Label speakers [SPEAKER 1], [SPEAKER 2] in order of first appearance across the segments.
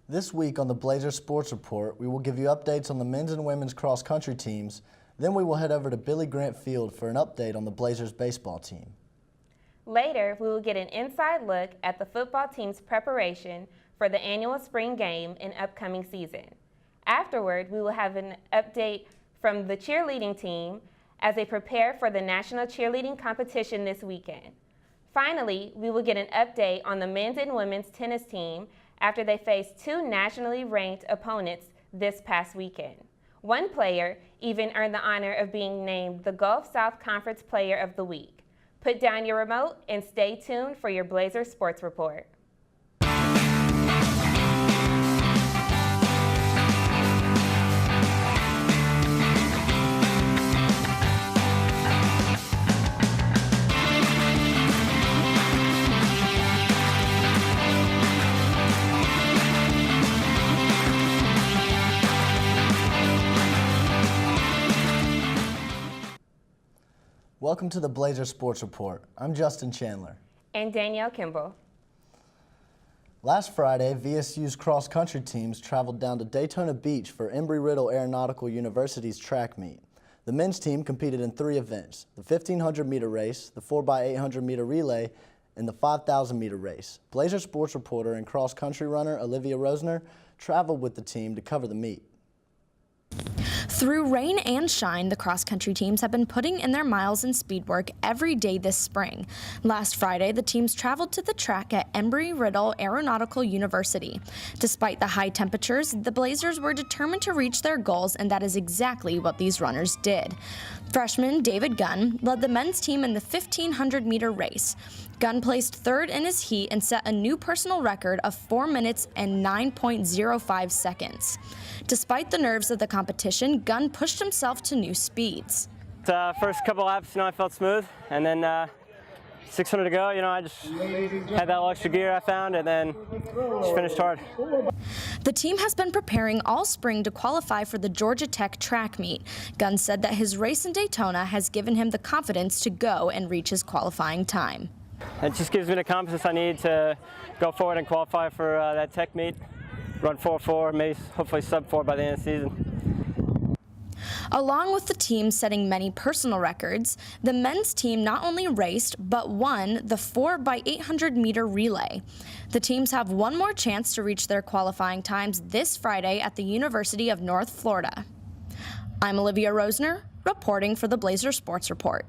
[SPEAKER 1] This week on the Blazer Sports Report, we will give you updates on the men's and women's cross-country teams. Then we will head over to Billy Grant Field for an update on the Blazers baseball team.
[SPEAKER 2] Later, we will get an inside look at the football team's preparation for the annual spring game and upcoming season. Afterward, we will have an update from the cheerleading team as they prepare for the national cheerleading competition this weekend. Finally, we will get an update on the men's and women's tennis team after they faced two nationally ranked opponents this past weekend. One player even earned the honor of being named the Gulf South Conference Player of the Week. Put down your remote and stay tuned for your Blazer Sports Report.
[SPEAKER 1] Welcome to the Blazer Sports Report. I'm Justin Chandler.
[SPEAKER 2] And Danielle Kimball.
[SPEAKER 1] Last Friday, VSU's cross-country teams traveled down to Daytona Beach for Embry-Riddle Aeronautical University's track meet. The men's team competed in 3 events: the 1,500-meter race, the 4x800-meter relay, and the 5,000-meter race. Blazer Sports reporter and cross-country runner Olivia Rosner traveled with the team to cover the meet.
[SPEAKER 3] Through rain and shine, the cross-country teams have been putting in their miles and speed work every day this spring. Last Friday, the teams traveled to the track at Embry-Riddle Aeronautical University. Despite the high temperatures, the Blazers were determined to reach their goals, and that is exactly what these runners did. Freshman David Gunn led the men's team in the 1,500-meter race. Gunn placed third in his heat and set a new personal record of 4 minutes and 9.05 seconds. Despite the nerves of the competition, Gunn pushed himself to new speeds.
[SPEAKER 4] First couple laps, I felt smooth, and then 600 to go, I just had that little extra gear I found, and then just finished hard.
[SPEAKER 3] The team has been preparing all spring to qualify for the Georgia Tech track meet. Gunn said that his race in Daytona has given him the confidence to go and reach his qualifying time.
[SPEAKER 4] It just gives me the confidence I need to go forward and qualify for that Tech meet, run 4.4, maybe hopefully sub 4 by the end of the season.
[SPEAKER 3] Along with the team setting many personal records, the men's team not only raced but won the 4x800-meter relay. The teams have one more chance to reach their qualifying times this Friday at the University of North Florida. I'm Olivia Rosner, reporting for the Blazer Sports Report.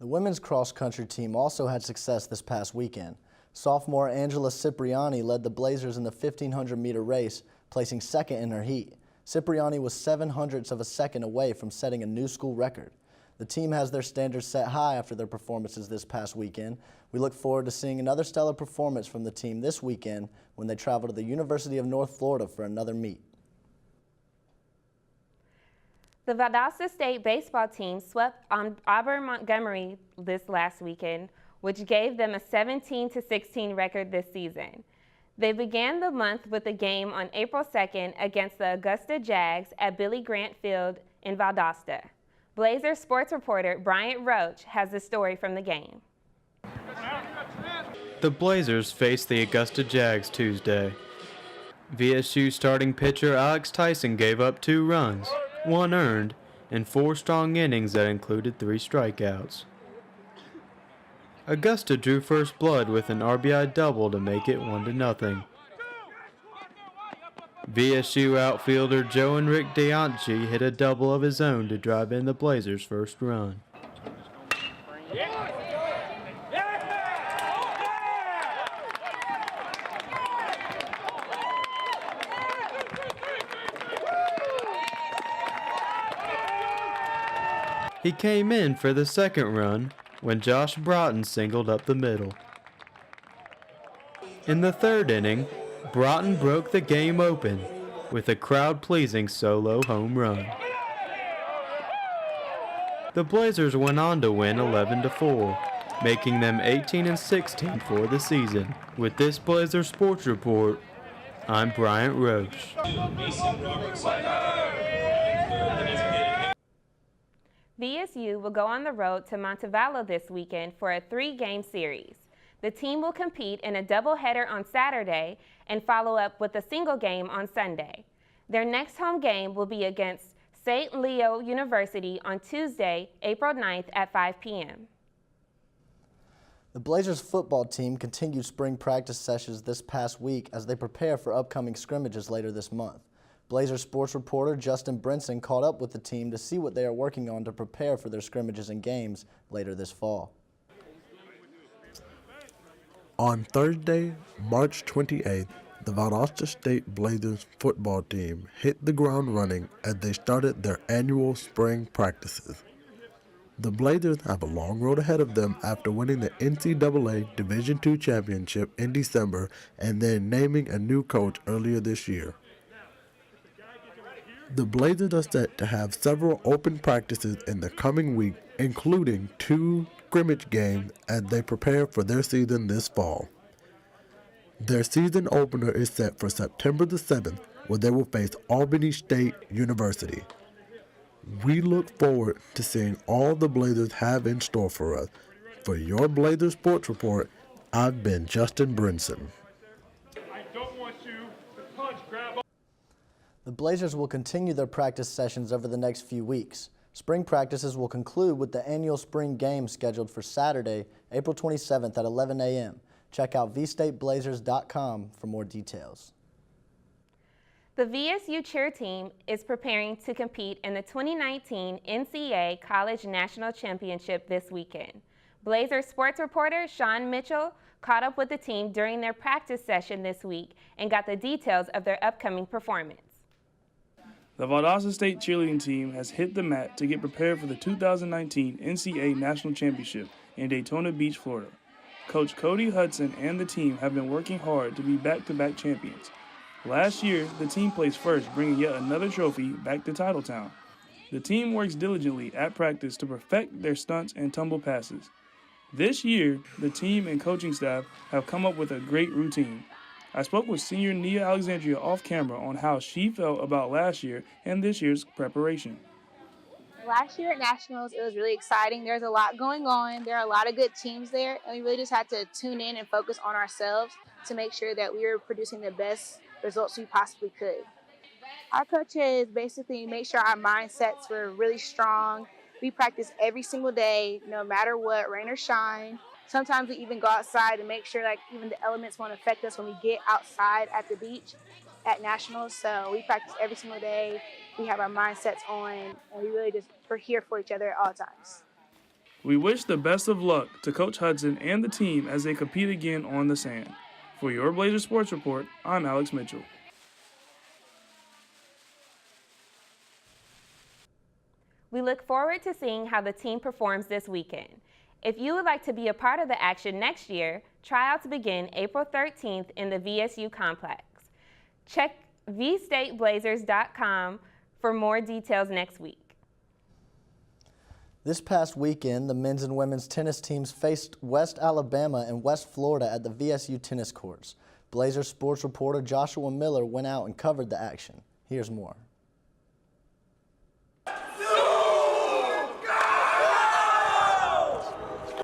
[SPEAKER 1] The women's cross-country team also had success this past weekend. Sophomore Angela Cipriani led the Blazers in the 1,500-meter race, placing second in her heat. Cipriani was 0.07 of a second away from setting a new school record. The team has their standards set high after their performances this past weekend. We look forward to seeing another stellar performance from the team this weekend when they travel to the University of North Florida for another meet.
[SPEAKER 2] The Valdosta State baseball team swept Auburn Montgomery this last weekend, which gave them a 17-16 record this season. They began the month with a game on April 2nd against the Augusta Jags at Billy Grant Field in Valdosta. Blazer sports reporter Bryant Roach has the story from the game.
[SPEAKER 5] The Blazers faced the Augusta Jags Tuesday. VSU starting pitcher Alex Tyson gave up 2 runs, 1 earned, and 4 strong innings that included 3 strikeouts. Augusta drew first blood with an RBI double to make it 1-0. VSU outfielder Joe and Rick Deonchi hit a double of his own to drive in the Blazers' first run. He came in for the second run when Josh Broughton singled up the middle. In the third inning, Broughton broke the game open with a crowd-pleasing solo home run. The Blazers went on to win 11-4, making them 18-16 for the season. With this Blazer Sports Report, I'm Bryant Roach.
[SPEAKER 2] VSU will go on the road to Montevallo this weekend for a 3-game series. The team will compete in a doubleheader on Saturday and follow up with a single game on Sunday. Their next home game will be against St. Leo University on Tuesday, April 9th at 5 p.m.
[SPEAKER 1] The Blazers football team continued spring practice sessions this past week as they prepare for upcoming scrimmages later this month. Blazers sports reporter Justin Brinson caught up with the team to see what they are working on to prepare for their scrimmages and games later this fall.
[SPEAKER 6] On Thursday, March 28th, the Valdosta State Blazers football team hit the ground running as they started their annual spring practices. The Blazers have a long road ahead of them after winning the NCAA Division II championship in December and then naming a new coach earlier this year. The Blazers are set to have several open practices in the coming week, including 2 scrimmage games as they prepare for their season this fall. Their season opener is set for September the 7th, where they will face Albany State University. We look forward to seeing all the Blazers have in store for us. For your Blazers Sports Report, I've been Justin Brinson.
[SPEAKER 1] The Blazers will continue their practice sessions over the next few weeks. Spring practices will conclude with the annual spring game scheduled for Saturday, April 27th at 11 a.m. Check out vstateblazers.com for more details.
[SPEAKER 2] The VSU cheer team is preparing to compete in the 2019 NCAA College National Championship this weekend. Blazers sports reporter Sean Mitchell caught up with the team during their practice session this week and got the details of their upcoming performance.
[SPEAKER 7] The Valdosta State cheerleading team has hit the mat to get prepared for the 2019 NCAA National Championship in Daytona Beach, Florida. Coach Cody Hudson and the team have been working hard to be back-to-back champions. Last year, the team placed first, bringing yet another trophy back to Titletown. The team works diligently at practice to perfect their stunts and tumble passes. This year, the team and coaching staff have come up with a great routine. I spoke with senior Nia Alexandria off camera on how she felt about last year and this year's preparation.
[SPEAKER 8] Last year at Nationals, it was really exciting. There's a lot going on. There are a lot of good teams there, and we really just had to tune in and focus on ourselves to make sure that we were producing the best results we possibly could. Our coaches basically made sure our mindsets were really strong. We practice every single day, no matter what, rain or shine. Sometimes we even go outside to make sure even the elements won't affect us when we get outside at the beach at Nationals. So we practice every single day. We have our mindsets on, and we really we're here for each other at all times.
[SPEAKER 7] We wish the best of luck to Coach Hudson and the team as they compete again on the sand. For your Blazers Sports Report, I'm Alex Mitchell.
[SPEAKER 2] We look forward to seeing how the team performs this weekend. If you would like to be a part of the action next year, tryouts begin April 13th in the VSU complex. Check vstateblazers.com for more details next week.
[SPEAKER 1] This past weekend, the men's and women's tennis teams faced West Alabama and West Florida at the VSU tennis courts. Blazers sports reporter Joshua Miller went out and covered the action. Here's more.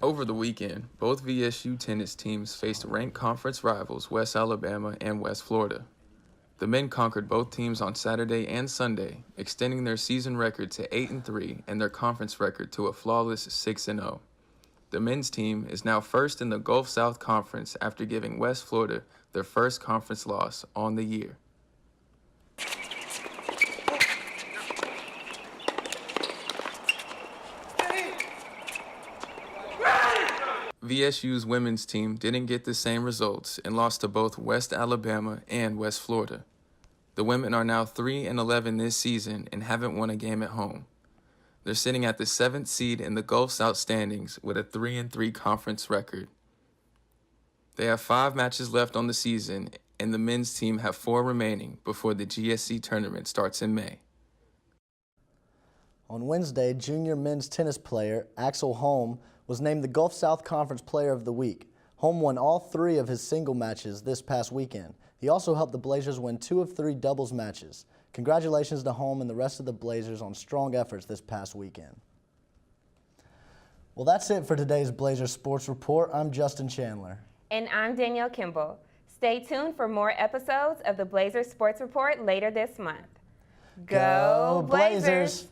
[SPEAKER 9] Over the weekend, both VSU tennis teams faced ranked conference rivals West Alabama and West Florida. The men conquered both teams on Saturday and Sunday, extending their season record to 8-3 and their conference record to a flawless 6-0. The men's team is now first in the Gulf South Conference after giving West Florida their first conference loss on the year. VSU's women's team didn't get the same results and lost to both West Alabama and West Florida. The women are now 3-11 this season and haven't won a game at home. They're sitting at the 7th seed in the Gulf South standings with a 3-3 conference record. They have 5 matches left on the season, and the men's team have 4 remaining before the GSC tournament starts in May.
[SPEAKER 1] On Wednesday, junior men's tennis player Axel Holm was named the Gulf South Conference Player of the Week. Holm won all 3 of his single matches this past weekend. He also helped the Blazers win 2 of 3 doubles matches. Congratulations to Holm and the rest of the Blazers on strong efforts this past weekend. Well, that's it for today's Blazers Sports Report. I'm Justin Chandler.
[SPEAKER 2] And I'm Danielle Kimball. Stay tuned for more episodes of the Blazers Sports Report later this month. Go Blazers!